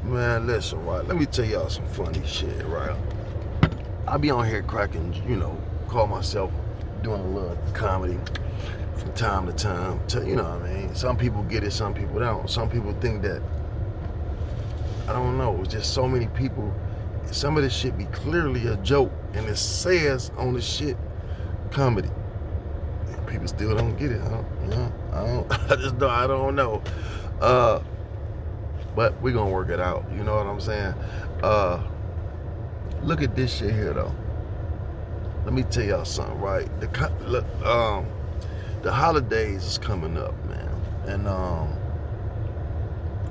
Man, listen, right? Let me tell y'all some funny shit, right? I be on here cracking, call myself doing a little comedy from time to time. You know what I mean? Some people get it, some people don't. Some people think that, I don't know, it's just so many people. Some of this shit be clearly a joke, and it says on the shit comedy. And people still don't get it, huh? I don't know. But we gonna work it out. You know what I'm saying? Look at this shit here, though. Let me tell y'all something, right? The holidays is coming up, man, and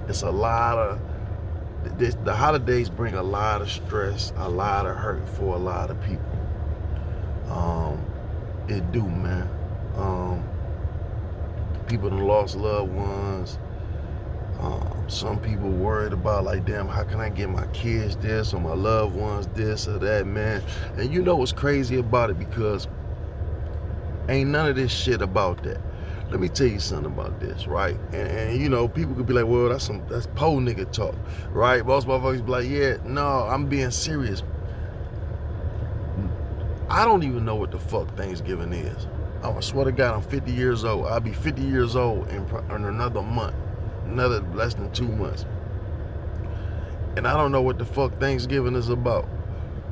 it's a lot of the holidays bring a lot of stress, a lot of hurt for a lot of people. It do, man. People done lost loved ones. Some people worried about, like, damn, how can I get my kids this or my loved ones this or that, man? And you know what's crazy about it? Because ain't none of this shit about that. Let me tell you something about this, right? And people could be like, well, that's po nigga talk, right? Most motherfuckers be like, yeah, no, I'm being serious. I don't even know what the fuck Thanksgiving is. I swear to God, I'm 50 years old. I'll be 50 years old in another month. Another less than 2 months. And I don't know what the fuck Thanksgiving is about.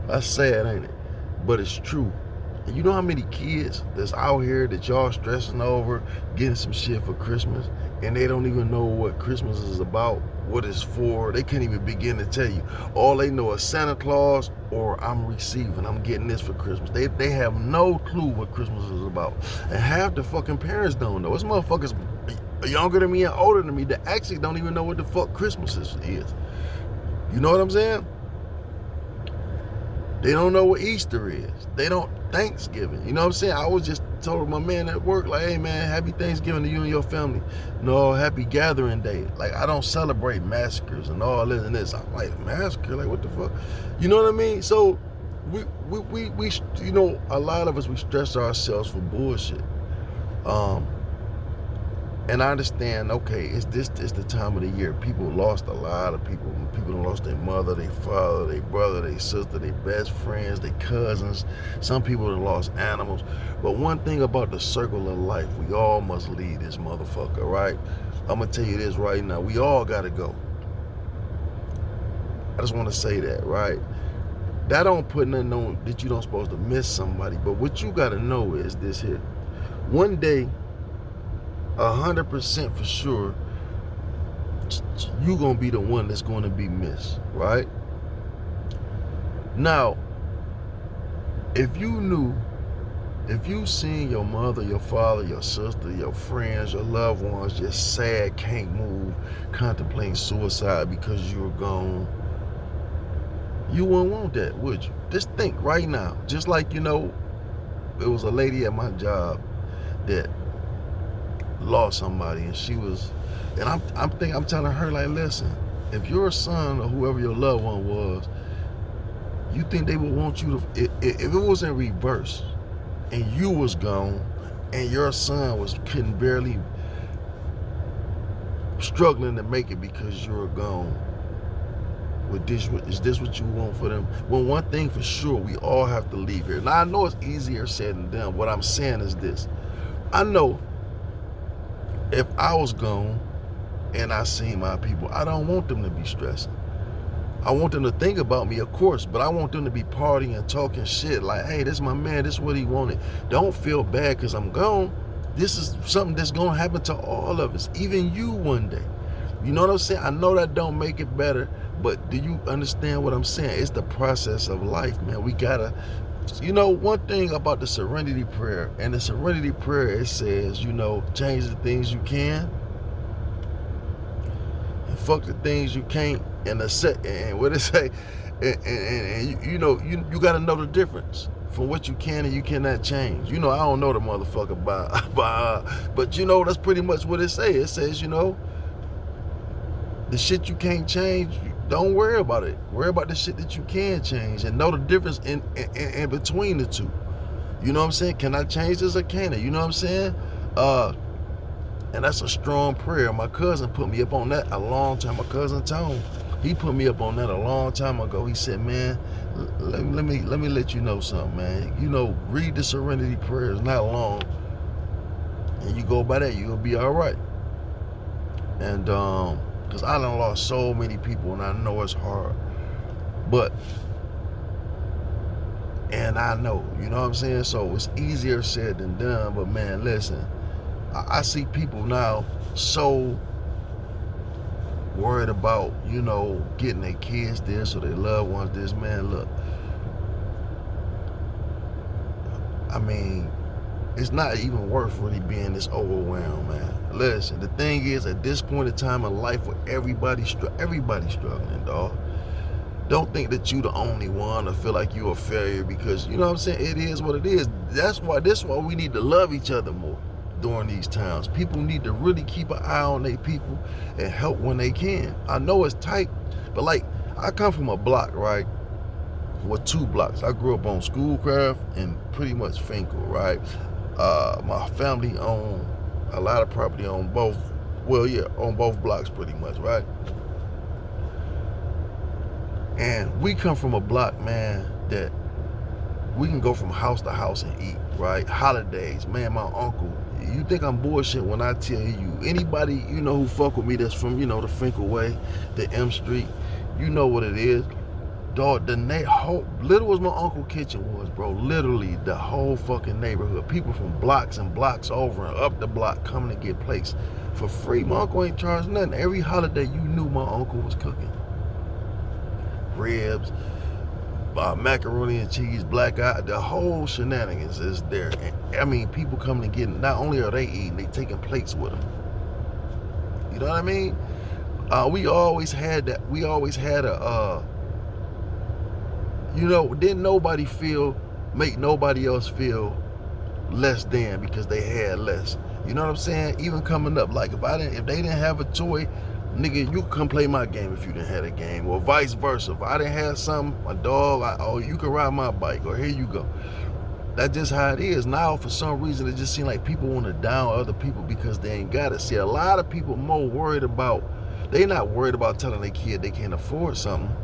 That's sad, ain't it? But it's true. And you know how many kids that's out here that y'all stressing over getting some shit for Christmas, and they don't even know what Christmas is about, what it's for. They can't even begin to tell you. All they know is Santa Claus or I'm getting this for Christmas. They have no clue what Christmas is about. And half the fucking parents don't know. It's motherfuckers younger than me and older than me that actually don't even know what the fuck Christmas is. You know what I'm saying? They don't know what Easter is. They don't Thanksgiving. You know what I'm saying? I was just told my man at work, like, hey man, happy Thanksgiving to you and your family. No, happy Gathering Day. Like, I don't celebrate massacres and all this and this. I'm like, massacre? Like, what the fuck? You know what I mean? So we a lot of us, we stress ourselves for bullshit. And I understand, okay, it's the time of the year. People lost a lot of people. People lost their mother, their father, their brother, their sister, their best friends, their cousins. Some people have lost animals. But one thing about the circle of life, we all must lead this motherfucker, right? I'm going to tell you this right now. We all got to go. I just want to say that, right? That don't put nothing on that you don't supposed to miss somebody. But what you got to know is this here. One day, 100% for sure, you gonna be the one that's gonna be missed, right? Now, if you seen your mother, your father, your sister, your friends, your loved ones just sad, can't move, contemplating suicide because you were gone, you wouldn't want that, would you? Just think right now. Just like, it was a lady at my job that lost somebody, and she was, and I'm telling her, like, listen, if your son or whoever your loved one was, you think they would want you to, if it was in reverse and you was gone and your son couldn't barely struggling to make it because you were gone, is this what you want for them? Well, one thing for sure, we all have to leave here. Now, I know it's easier said than done. What I'm saying is this. I know if I was gone and I seen my people, I don't want them to be stressing. I want them to think about me, of course, but I want them to be partying and talking shit like, hey, this is my man, this is what he wanted. Don't feel bad because I'm gone. This is something that's going to happen to all of us, even you one day. You know what I'm saying? I know that don't make it better, but do you understand what I'm saying? It's the process of life, man. We got to, one thing about the Serenity Prayer, and the Serenity Prayer, it says, change the things you can and fuck the things you can't, and what it say, and you got to know the difference from what you can and you cannot change. I don't know the motherfucker but that's pretty much what it says. It says, the shit you can't change, don't worry about it. Worry about the shit that you can change and know the difference in between the two. You know what I'm saying? Can I change this or can't I? You know what I'm saying? And that's a strong prayer. My cousin put me up on that a long time. My cousin Tone. He put me up on that a long time ago. He said, man, let me let you know something, man. You know, read the Serenity Prayer. It's not long. And you go by that, you'll be all right. And because I done lost so many people, and I know it's hard. But, and I know, you know what I'm saying? So it's easier said than done. But man, listen, I see people now so worried about, you know, getting their kids this or their loved ones this. Man, look, I mean, it's not even worth really being this overwhelmed, man. Listen, the thing is, at this point in time in life where everybody's struggling, dog, don't think that you the only one or feel like you a failure, because, you know what I'm saying, it is what it is. This is why we need to love each other more during these times. People need to really keep an eye on their people and help when they can. I know it's tight, but like, I come from a block, right? With 2 blocks. I grew up on Schoolcraft and pretty much Finkel, right? My family owned a lot of property on both, on both blocks pretty much, right? And we come from a block, man, that we can go from house to house and eat, right? Holidays, man, my uncle, you think I'm bullshit when I tell you, anybody, you know, who fuck with me that's from, you know, the Finkel Way, the M Street, you know what it is. Dog, little as my Uncle Kitchen was, bro, literally the whole fucking neighborhood, people from blocks and blocks over and up the block coming to get plates for free. My uncle ain't charged nothing. Every holiday you knew my uncle was cooking. Ribs, macaroni and cheese, black eye, the whole shenanigans is there. And, I mean, people coming to get, not only are they eating, they taking plates with them. You know what I mean? We always had that. We always had you know, didn't nobody make nobody else feel less than because they had less. You know what I'm saying? Even coming up, like if they didn't have a toy, nigga, you could come play my game if you didn't have a game, or vice versa. If I didn't have something, a dog, you can ride my bike, or here you go. That's just how it is. Now, for some reason, it just seems like people want to down other people because they ain't got it. See, a lot of people more worried about, they not worried about telling their kid they can't afford something.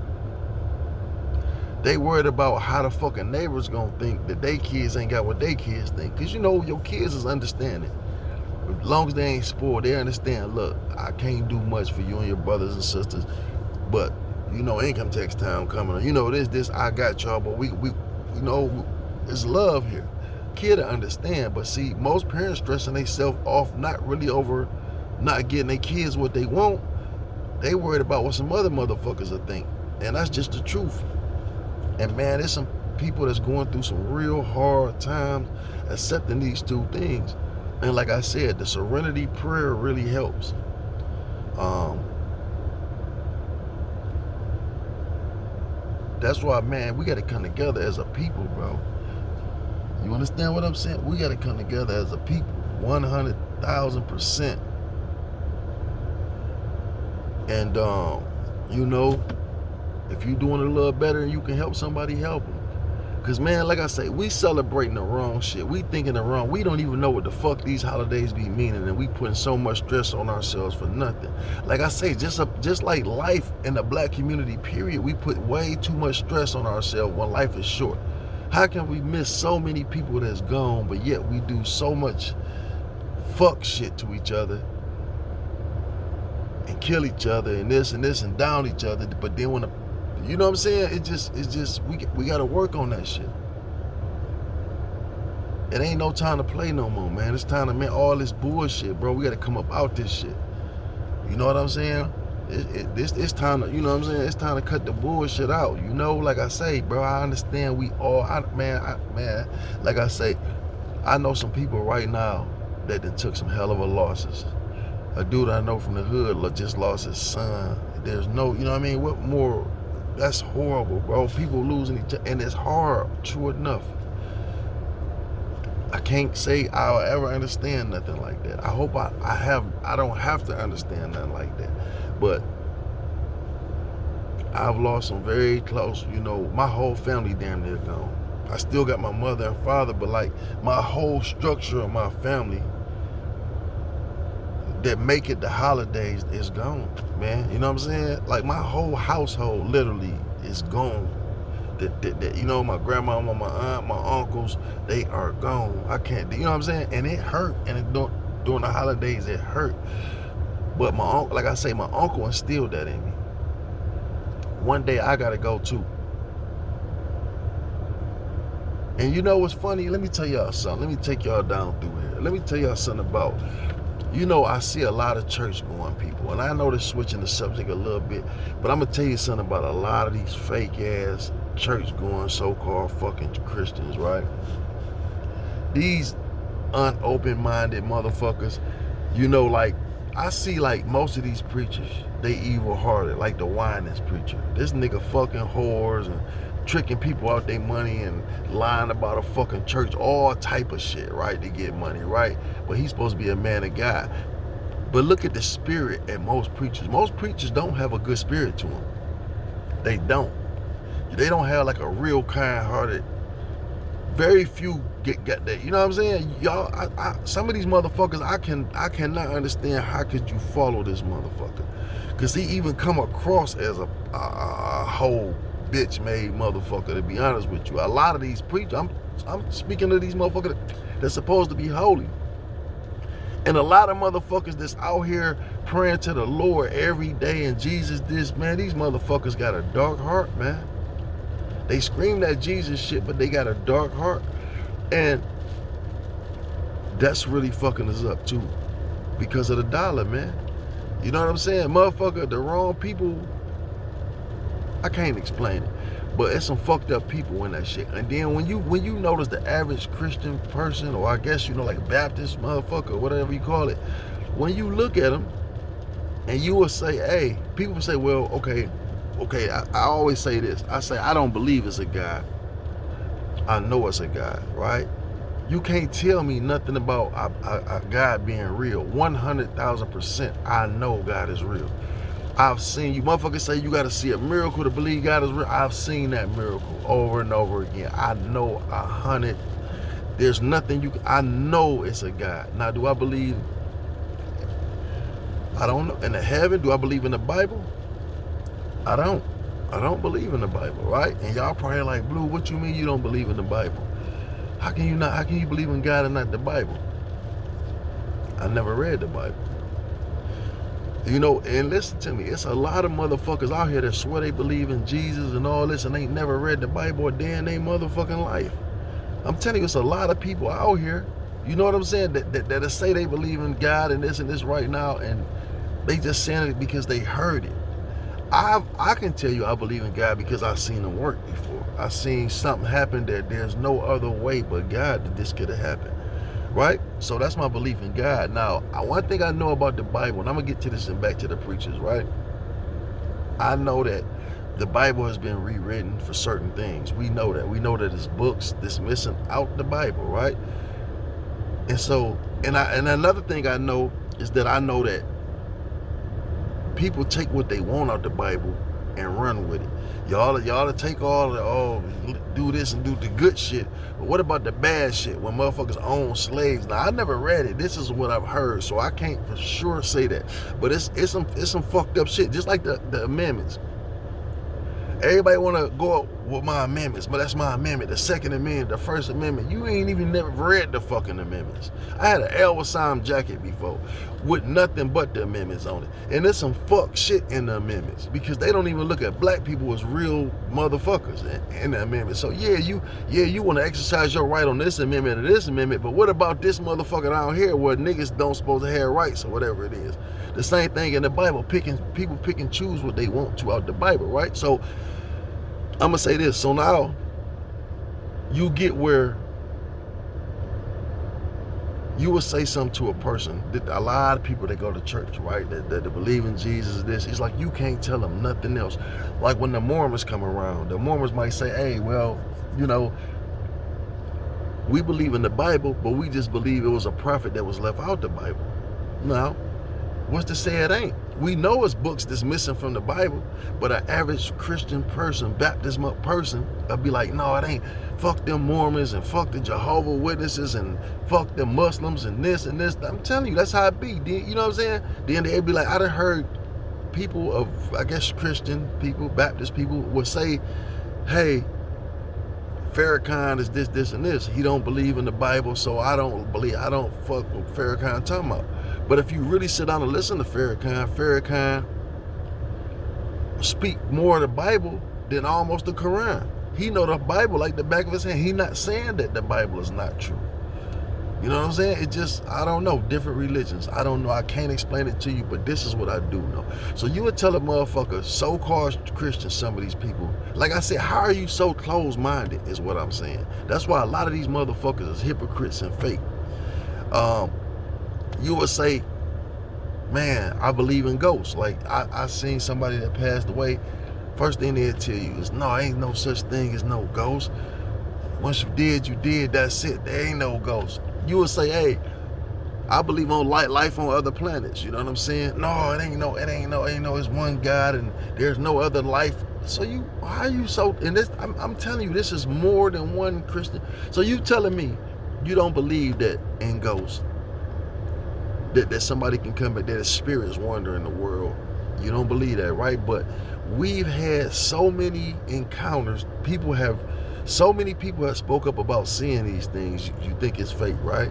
They worried about how the fucking neighbors gonna think that they kids ain't got what they kids think. Cause you know your kids is understanding. As long as they ain't spoiled, they understand, look, I can't do much for you and your brothers and sisters, but you know, income tax time coming on. You know, this, I got y'all, but we you know, it's love here. Kid to understand, but see, most parents stressing themselves off, not really over not getting their kids what they want. They worried about what some other motherfuckers will think. And that's just the truth. And man, there's some people that's going through some real hard times accepting these 2 things. And like I said, the Serenity Prayer really helps. That's why, man, we got to come together as a people, bro. You understand what I'm saying? We got to come together as a people, 100,000%. And, you know, if you're doing a little better and you can help somebody, help them. Because, man, like I say, we celebrating the wrong shit. We thinking the wrong. We don't even know what the fuck these holidays be meaning, and we putting so much stress on ourselves for nothing. Like I say, just like life in the black community, period, we put way too much stress on ourselves when life is short. How can we miss so many people that's gone, but yet we do so much fuck shit to each other and kill each other and this and down each other, but then when you know what I'm saying? It's just we gotta work on that shit. It ain't no time to play no more, man. It's time to, man, all this bullshit, bro. We gotta come up out this shit. You know what I'm saying? It's time to, you know what I'm saying? It's time to cut the bullshit out. You know, like I say, bro, I understand we all, man, like I say, I know some people right now that done took some hell of a losses. A dude I know from the hood just lost his son. There's no, you know what I mean? What more? That's horrible, bro. People losing each other, and it's hard, true enough. I can't say I'll ever understand nothing like that. I hope I don't have to understand nothing like that. But I've lost some very close, you know, my whole family damn near gone. I still got my mother and father, but like my whole structure of my family, that make it the holidays is gone, man. You know what I'm saying? Like my whole household literally is gone. That you know, my grandma, my aunt, my uncles, they are gone. I can't, you know what I'm saying? And it hurt. And during the holidays, it hurt. But my uncle, like I say, my uncle instilled that in me. One day I gotta go too. And you know what's funny? Let me tell y'all something. Let me take y'all down through here. Let me tell y'all something about, you know, I see a lot of church going people, and I know they're switching the subject a little bit, but I'm gonna tell you something about a lot of these fake ass church going so-called fucking Christians, right? These unopen-minded motherfuckers, you know, like I see like most of these preachers, they evil-hearted, like the Winans preacher. This nigga fucking whores and tricking people out their money and lying about a fucking church, all type of shit, right, to get money, right? But he's supposed to be a man of God. But look at the spirit at most preachers. Most preachers don't have a good spirit to them. They don't. They don't have like a real kind-hearted. Very few get that. You know what I'm saying? Y'all, some of these motherfuckers, I cannot understand how could you follow this motherfucker, because he even come across as a whole bitch-made motherfucker, to be honest with you. A lot of these preachers, I'm speaking to these motherfuckers that's supposed to be holy. And a lot of motherfuckers that's out here praying to the Lord every day and Jesus this, man, these motherfuckers got a dark heart, man. They scream that Jesus shit, but they got a dark heart. And that's really fucking us up too, because of the dollar, man. You know what I'm saying? Motherfucker, the wrong people, I can't explain it, but it's some fucked up people in that shit. And then when you notice the average Christian person, or I guess, you know, like a Baptist motherfucker, whatever you call it, when you look at them and you will say, hey, people say, well, okay, I always say this. I say, I don't believe it's a God. I know it's a God, right? You can't tell me nothing about a God being real. 100,000%, I know God is real. I've seen, you motherfuckers say you got to see a miracle to believe God is real. I've seen that miracle over and over again. I know 100. There's nothing I know it's a God. Now, do I believe? I don't know. In the heaven, do I believe in the Bible? I don't believe in the Bible, right? And y'all probably like, Blue, what you mean you don't believe in the Bible? How can you believe in God and not the Bible? I never read the Bible. You know, and listen to me, it's a lot of motherfuckers out here that swear they believe in Jesus and all this and ain't never read the Bible a day in their motherfucking life. I'm telling you, it's a lot of people out here, you know what I'm saying, that say they believe in God and this right now, and they just saying it because they heard it. I can tell you I believe in God because I've seen him work before. I've seen something happen that there's no other way but God that this could have happened, right? So that's my belief in God. Now, one thing I know about the Bible, and I'm going to get to this and back to the preachers, right? I know that the Bible has been rewritten for certain things. We know that. We know that there's books that's missing out the Bible, right? And so, and another thing I know is that I know that people take what they want out the Bible and run with it. Y'all to take all the, do this and do the good shit. But what about the bad shit when motherfuckers own slaves? Now, I never read it. This is what I've heard, so I can't for sure say that. But it's some fucked up shit, just like the amendments. Everybody want to go with my amendments, but that's my amendment. The Second Amendment, the First Amendment. You ain't even never read the fucking amendments. I had an Elvis Sam jacket before with nothing but the amendments on it. And there's some fuck shit in the amendments because they don't even look at black people as real motherfuckers in the amendment. So yeah, you want to exercise your right on this amendment or this amendment, but what about this motherfucker down here where niggas don't supposed to have rights or whatever it is? The same thing in the Bible. People pick and choose what they want to out the Bible, right? So I'm gonna say this. So now you get where you will say something to a person. That a lot of people that go to church, right, that believe in Jesus, this, it's like you can't tell them nothing else. Like when the Mormons come around, the Mormons might say, hey, well, you know, we believe in the Bible, but we just believe it was a prophet that was left out the Bible. What's to say it ain't? We know it's books that's missing from the Bible, but an average Christian person, Baptist person, will be like, no, it ain't. Fuck them Mormons and fuck the Jehovah's Witnesses and fuck them Muslims and this and this. I'm telling you, that's how it be. You know what I'm saying? Then they'd be like, I done heard people of, I guess, Christian people, Baptist people would say, hey, Farrakhan is this, this, and this. He don't believe in the Bible, so I don't fuck with Farrakhan talking about. But if you really sit down and listen to Farrakhan speak more of the Bible than almost the Quran. He know the Bible like the back of his hand. He not saying that the Bible is not true. You know what I'm saying? It just, I don't know, different religions. I don't know, I can't explain it to you, but this is what I do know. So you would tell a motherfucker, so-called Christians, some of these people, like I said, how are you so closed-minded is what I'm saying. That's why a lot of these motherfuckers is hypocrites and fake. You would say, man, I believe in ghosts. Like, I seen somebody that passed away. First thing they'll tell you is, no, ain't no such thing as no ghost. Once you did, that's it. There ain't no ghost. You would say, hey, I believe on life on other planets. You know what I'm saying? No, it ain't no, it's one God and there's no other life. So how are you so, and this, I'm telling you, this is more than one Christian. So you telling me you don't believe that in ghosts? That somebody can come back, that a spirit is wandering the world. You don't believe that, right? But we've had so many encounters. So many people have spoke up about seeing these things. You think it's fake, right?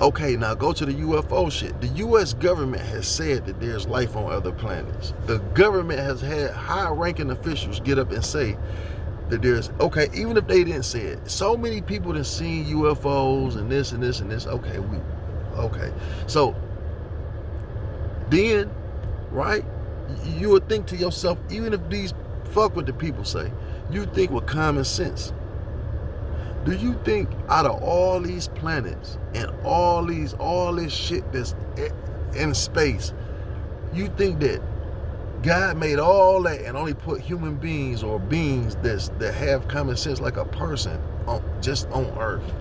Okay, now go to the UFO shit. The U.S. government has said that there's life on other planets. The government has had high-ranking officials get up and say that there's, okay, even if they didn't say it, so many people have seen UFOs and this and this and this. Okay, so then, right, you would think to yourself, even if these fuck what the people say, you think with common sense. Do you think out of all these planets and all this shit that's in space, you think that God made all that and only put human beings or beings that have common sense like a person just on Earth?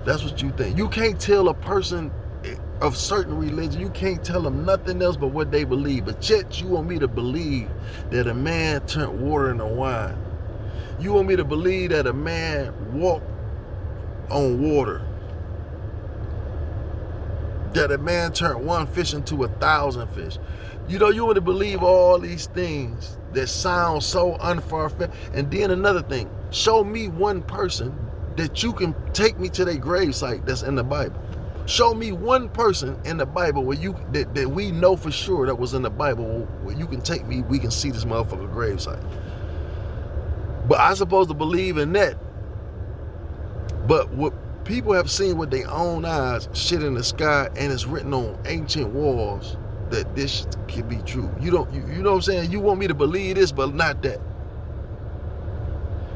That's what you think. You can't tell a person of certain religion, you can't tell them nothing else but what they believe. But yet you want me to believe that a man turned water into wine. You want me to believe that a man walked on water. That a man turned one fish into 1,000 fish. You know, you want to believe all these things that sound so unfar-fetched. And then another thing, show me one person that you can take me to their gravesite that's in the Bible. Show me one person in the Bible where that we know for sure that was in the Bible where you can take me, we can see this motherfucker gravesite. But I supposed to believe in that. But what people have seen with their own eyes, shit in the sky, and it's written on ancient walls that this can be true. You know what I'm saying? You want me to believe this, but not that.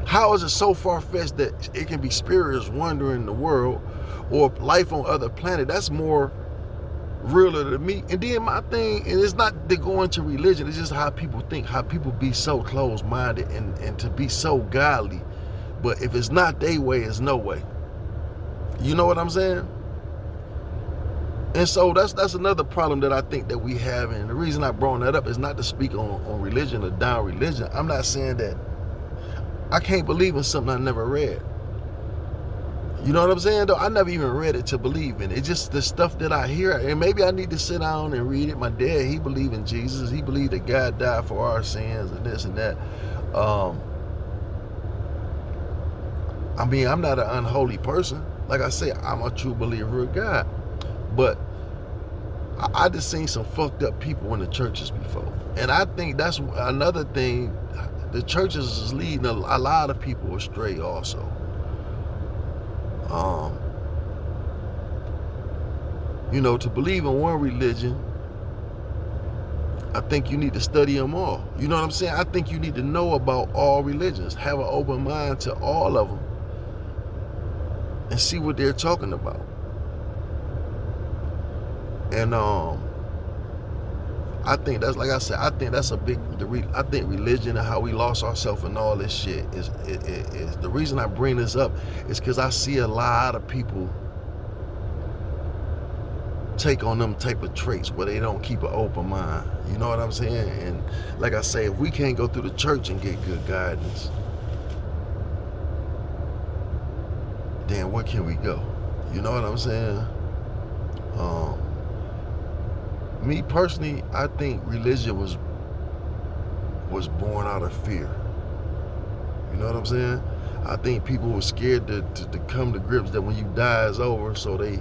How is it so far-fetched that it can be spirits wandering the world or life on other planets? That's more realer to me. And then my thing, and it's not to go into religion, it's just how people think, how people be so closed-minded and to be so godly. But if it's not their way, it's no way. You know what I'm saying? And so that's another problem that I think that we have. And the reason I brought that up is not to speak on religion or down religion. I'm not saying that I can't believe in something I never read. You know what I'm saying, though? I never even read it to believe in it. It's just the stuff that I hear. And maybe I need to sit down and read it. My dad, he believed in Jesus. He believed that God died for our sins and this and that. I mean, I'm not an unholy person. Like I say, I'm a true believer of God. But I just seen some fucked up people in the churches before. And I think that's another thing. The churches is leading a lot of people astray also. You know, to believe in one religion, I think you need to study them all. You know what I'm saying? I think you need to know about all religions, have an open mind to all of them, and see what they're talking about. And I think that's, like I said, I think that's a big, I think religion and how we lost ourselves and all this shit is the reason I bring this up is because I see a lot of people take on them type of traits where they don't keep an open mind. You know what I'm saying? And like I say, if we can't go through the church and get good guidance, then where can we go? You know what I'm saying? Me personally, I think religion was born out of fear. You know what I'm saying? I think people were scared to come to grips that when you die is over, so they,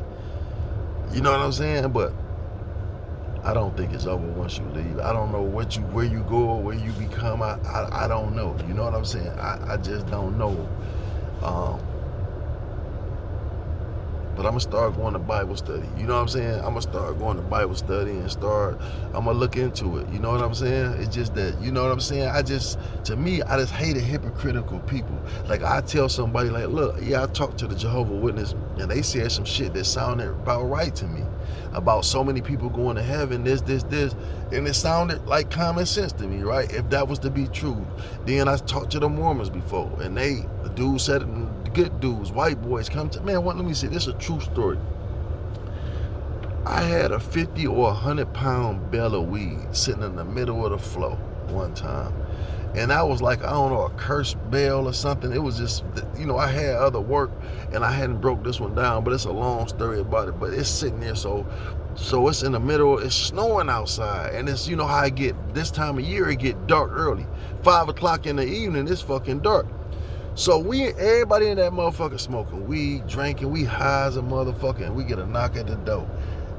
you know what I'm saying? But I don't think it's over once you leave. I don't know where you go or where you become. I don't know. You know what I'm saying? I just don't know. But I'm going to start going to Bible study. You know what I'm saying? I'm going to start going to Bible study and I'm going to look into it. You know what I'm saying? It's just that, you know what I'm saying? To me, I just hated hypocritical people. Like, I tell somebody, like, look, yeah, I talked to the Jehovah's Witness, and they said some shit that sounded about right to me. About so many people going to heaven, this. And it sounded like common sense to me, right? If that was to be true. Then I talked to the Mormons before, and the dude said it, good dudes, white boys come to, man, let me see, this is a true story. I had a 50 or 100 pound bale of weed sitting in the middle of the floor one time. And I was like, I don't know, a cursed bale or something. It was just, you know, I had other work and I hadn't broke this one down, but it's a long story about it. But it's sitting there, so it's in the middle, it's snowing outside. And it's, you know how I get, this time of year, it get dark early. 5 o'clock in the evening, it's fucking dark. So everybody in that motherfucker smoking weed, drinking, we high as a motherfucker, and we get a knock at the door.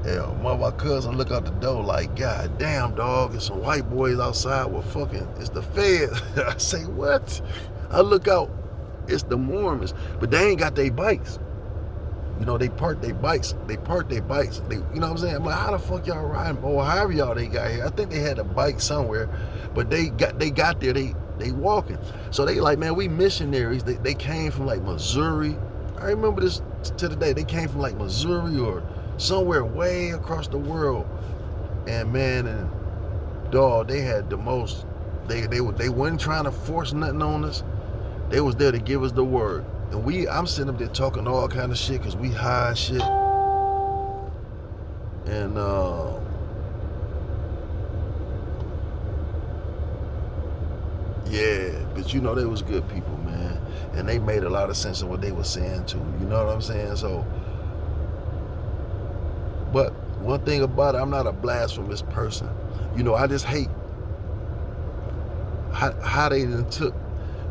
And my cousin look out the door like, God damn, dog, it's some white boys outside with fucking, it's the feds. I say, what? I look out, it's the Mormons, but they ain't got their bikes. You know, they park their bikes. You know what I'm saying? I'm like, how the fuck y'all riding? Or however y'all they got here. I think they had a bike somewhere, but they got there, they walking. So they like, man, we missionaries. They came from like Missouri. I remember this to the day. They came from like Missouri or somewhere way across the world. And man, and dog, they had the most, they weren't trying to force nothing on us. They was there to give us the word. And I'm sitting up there talking all kind of shit because we high as shit. And yeah, but you know, they was good people, man. And they made a lot of sense of what they were saying too. You know what I'm saying? So, but one thing about it, I'm not a blasphemous person. You know, I just hate how they done took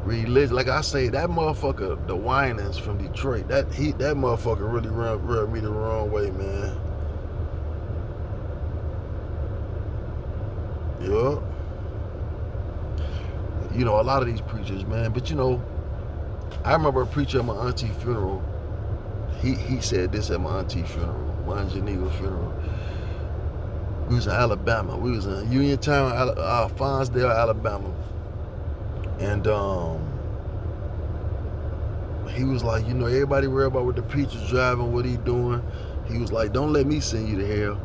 religion. Like I say, that motherfucker, the Winans from Detroit, that motherfucker really rubbed me the wrong way, man. Yeah. You know, a lot of these preachers, man. But you know, I remember a preacher at my auntie funeral. He said this at my auntie funeral, my Aunt Geneva funeral. We was in Alabama. We was in Uniontown, Fonsdale, Alabama. And he was like, you know, everybody worry about what the preacher's driving, what he doing. He was like, don't let me send you to hell.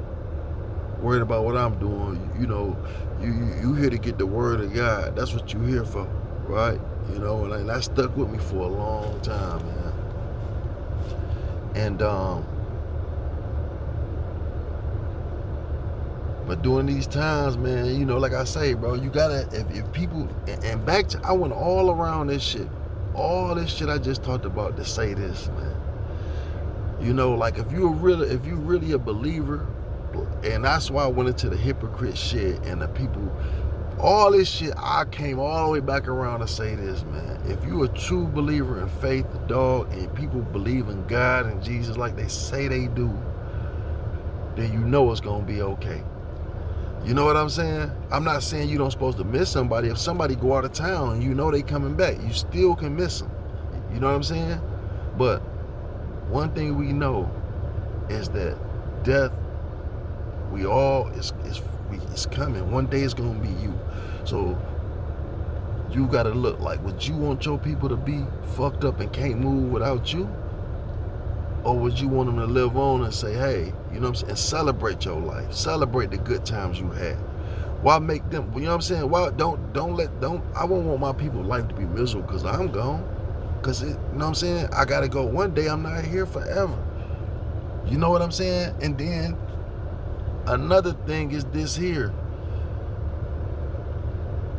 Worried about what I'm doing. You know, you here to get the word of God. That's what you here for, right? You know, and that stuck with me for a long time, man. And but during these times, man, you know, like I say, bro, you gotta, if people, and back to, I went all around this shit, all this shit I just talked about to say this, man. You know, like if you really a believer, and that's why I went into the hypocrite shit and the people, all this shit, I came all the way back around to say this, man. If you a true believer in faith, dog, and people believe in God and Jesus like they say they do, then you know it's gonna be okay. You know what I'm saying? I'm not saying you don't supposed to miss somebody. If somebody go out of town and you know they coming back, you still can miss them. You know what I'm saying? But one thing we know is that death, it's coming. One day it's gonna be you. So you gotta look like, would you want your people to be fucked up and can't move without you? Or would you want them to live on and say, hey, you know what I'm saying, and celebrate your life, celebrate the good times you had? Why make them, you know what I'm saying? Why I won't want my people's life to be miserable because I'm gone. Because, you know what I'm saying? I gotta go. One day I'm not here forever. You know what I'm saying? And then Another thing is this here.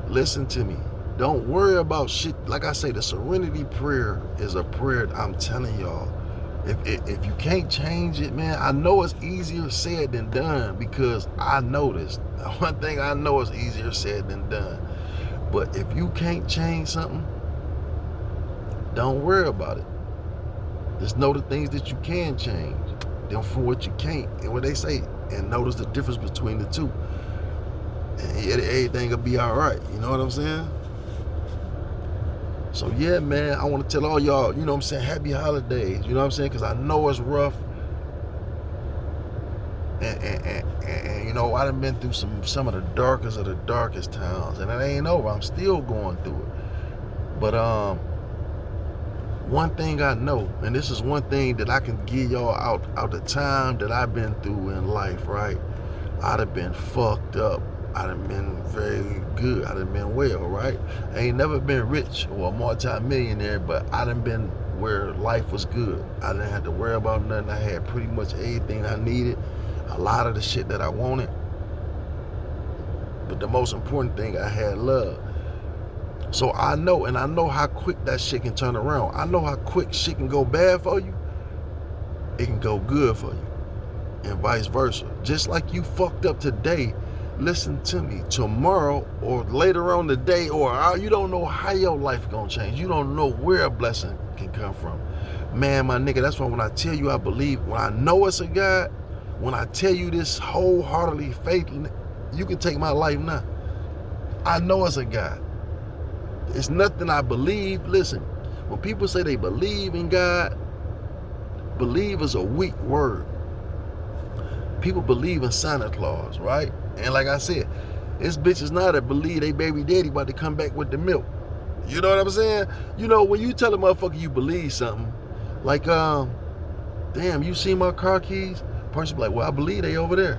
Listen to me. Don't worry about shit. Like I say, the serenity prayer is a prayer that I'm telling y'all. If you can't change it, man, I know it's easier said than done, because I know this. One thing I know is easier said than done. But if you can't change something, don't worry about it. Just know the things that you can change, then from what you can't, and what they say, and notice the difference between the two. And everything will be all right. You know what I'm saying? So yeah, man, I want to tell all y'all, you know what I'm saying, happy holidays. You know what I'm saying? Because I know it's rough. And you know, I done been through some of the darkest times, and it ain't over. I'm still going through it. But one thing I know, and this is one thing that I can give y'all out the time that I've been through in life, right? I'd have been fucked up. I done been very good. I done been well, right? I ain't never been rich or a multi-millionaire, but I done been where life was good. I didn't have to worry about nothing. I had pretty much everything I needed, a lot of the shit that I wanted. But the most important thing, I had love. So I know, and I know how quick that shit can turn around. I know how quick shit can go bad for you. It can go good for you, and vice versa. Just like you fucked up today, listen to me, tomorrow or later on today, or you don't know how your life gonna change. You don't know where a blessing can come from. Man, my nigga, that's why when I tell you I believe, when I know it's a God, when I tell you this wholeheartedly faith, you can take my life now. I know it's a God. It's nothing I believe. Listen, when people say they believe in God, believe is a weak word. People believe in Santa Claus, right? And like I said, this bitch is not that believe they baby daddy about to come back with the milk. You know what I'm saying? You know, when you tell a motherfucker you believe something, like, damn, you see my car keys? Person be like, well, I believe they over there.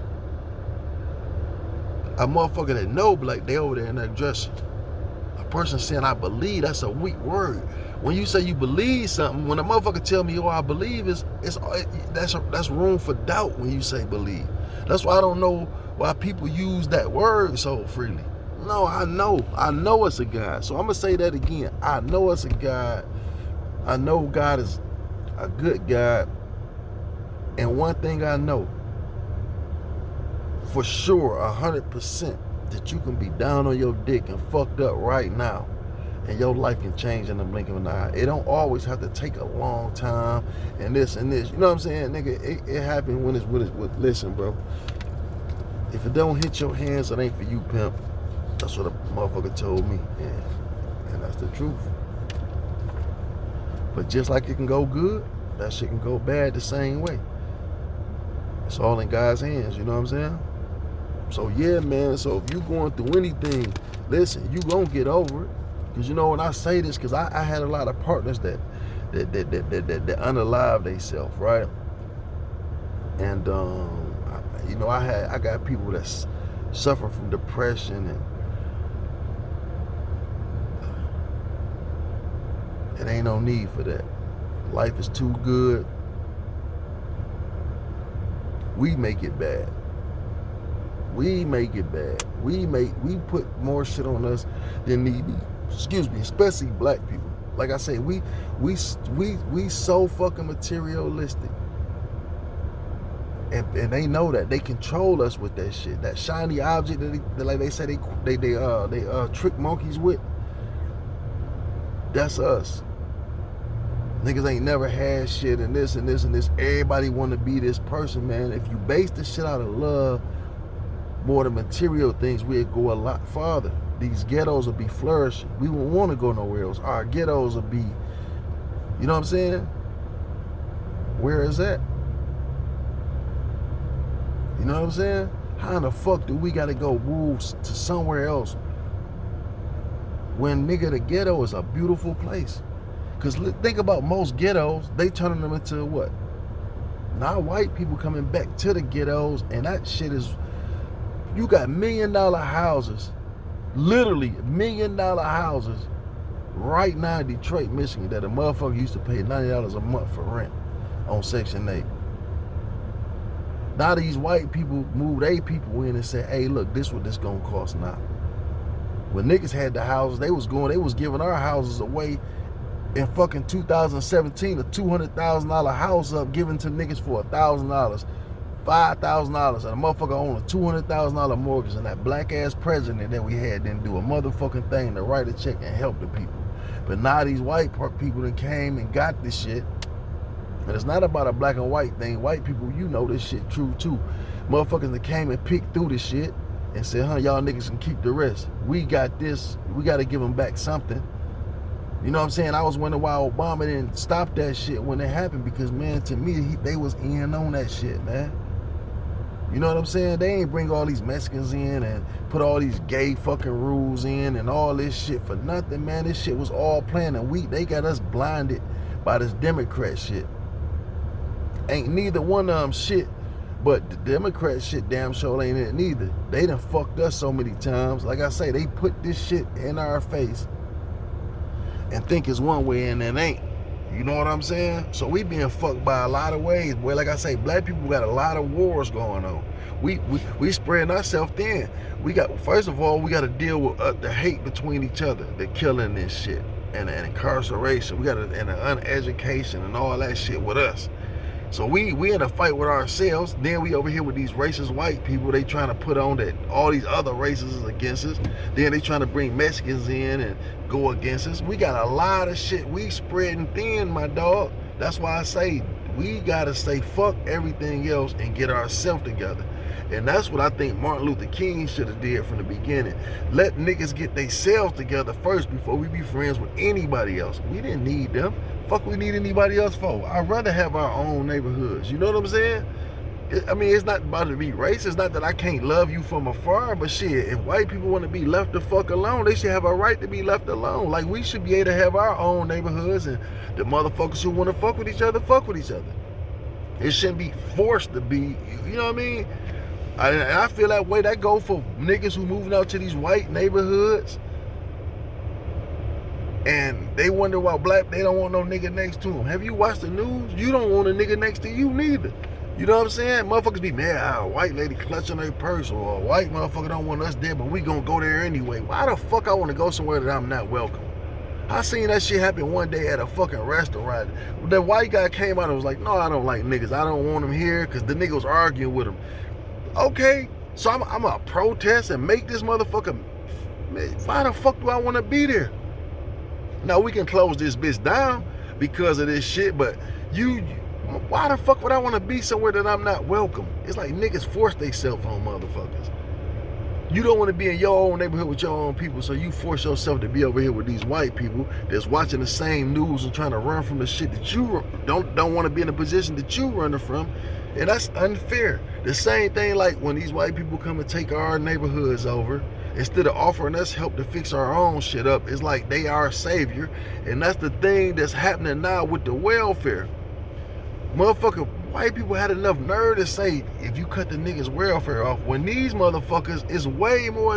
A motherfucker that know, be like, they over there in that dresser. A person saying I believe, that's a weak word. When you say you believe something, when a motherfucker tell me, oh, I believe, that's room for doubt when you say believe. That's why I don't know why people use that word so freely. No, I know it's a God. So I'm gonna say that again. I know it's a God. I know God is a good God. And one thing I know for sure, 100%, that you can be down on your dick and fucked up right now, and your life can change in the blink of an eye. It don't always have to take a long time, and this and this. You know what I'm saying, nigga? It happened when it's with. Listen, bro. If it don't hit your hands, it ain't for you, pimp. That's what a motherfucker told me, and that's the truth. But just like it can go good, that shit can go bad the same way. It's all in God's hands, you know what I'm saying? So yeah, man, so if you going through anything, listen, you gonna get over it. Cause you know, when I say this, cause I had a lot of partners that unalive themselves, right? And you know, I got people that suffer from depression, and it ain't no need for that. Life is too good. We make it bad. We make it bad. We put more shit on us than need be. Excuse me, especially black people. Like I say, we so fucking materialistic. And they know that. They control us with that shit. That shiny object that like they say they trick monkeys with. That's us. Niggas ain't never had shit and this and this and this. Everybody want to be this person, man. If you base this shit out of love, more than material things, we'd go a lot farther. These ghettos will be flourishing. We won't want to go nowhere else. Our ghettos will be, you know what I'm saying? Where is that? You know what I'm saying? How in the fuck do we gotta go move to somewhere else when, nigga, the ghetto is a beautiful place? Because think about most ghettos, they turning them into what? Now white people coming back to the ghettos, and that shit is, you got $1 million houses, literally $1 million houses right now in Detroit, Michigan, that a motherfucker used to pay $90 a month for rent on Section 8. Now these white people move their people in and say, hey, look, this what this gonna cost now. When niggas had the houses, they was giving our houses away in fucking 2017, a $200,000 house up given to niggas for $1,000, $5,000, and a motherfucker owned a $200,000 mortgage, and that black ass president that we had didn't do a motherfucking thing to write a check and help the people. But now these white people that came and got this shit, and it's not about a black and white thing. White people, you know this shit true too. Motherfuckers that came and picked through this shit and said, y'all niggas can keep the rest. We got this, we gotta give them back something. You know what I'm saying? I was wondering why Obama didn't stop that shit when it happened, because man, to me, they was in on that shit, man. You know what I'm saying? They ain't bring all these Mexicans in and put all these gay fucking rules in and all this shit for nothing, man. This shit was all planned, and they got us blinded by this Democrat shit. Ain't neither one of them shit, but the Democrat shit damn sure ain't it neither. They done fucked us so many times. Like I say, they put this shit in our face and think it's one way and it ain't. You know what I'm saying? So we being fucked by a lot of ways, boy. Like I say, black people got a lot of wars going on. We spreading ourselves thin. First of all, we got to deal with the hate between each other, the killing and shit, and incarceration. We got and the uneducation and all that shit with us. So we in a fight with ourselves. Then we over here with these racist white people. They trying to put on that all these other races is against us. Then they trying to bring Mexicans in and go against us. We got a lot of shit. We spreading thin, my dog. That's why I say we gotta say fuck everything else and get ourselves together. And that's what I think Martin Luther King should have did from the beginning. Let niggas get themselves together first before we be friends with anybody else. We didn't need them. Fuck we need anybody else for? I'd rather have our own neighborhoods. You know what I'm saying? I mean, it's not about to be racist. It's not that I can't love you from afar, but shit, if white people want to be left the fuck alone, they should have a right to be left alone. Like, we should be able to have our own neighborhoods, and the motherfuckers who want to fuck with each other, fuck with each other. It shouldn't be forced to be, you know what I mean? And I feel that way. That go for niggas who moving out to these white neighborhoods, and they wonder why they don't want no nigga next to them. Have you watched the news? You don't want a nigga next to you neither. You know what I'm saying? Motherfuckers be mad, a white lady clutching her purse, or a white motherfucker don't want us there, but we gonna go there anyway. Why the fuck I want to go somewhere that I'm not welcome? I seen that shit happen one day at a fucking restaurant. The white guy came out and was like, no, I don't like niggas. I don't want them here, because the nigga was arguing with him. Okay, so I'm gonna protest and make this motherfucker. Man, why the fuck do I want to be there? Now we can close this bitch down because of this shit, but why the fuck would I want to be somewhere that I'm not welcome? It's like niggas force themselves on motherfuckers. You don't want to be in your own neighborhood with your own people, so you force yourself to be over here with these white people that's watching the same news and trying to run from the shit that you don't want to be in the position that you running from, and that's unfair. The same thing like when these white people come and take our neighborhoods over, instead of offering us help to fix our own shit up, it's like they are a savior, and that's the thing that's happening now with the welfare. Motherfucker, white people had enough nerve to say, if you cut the niggas' welfare off, when these motherfuckers is way more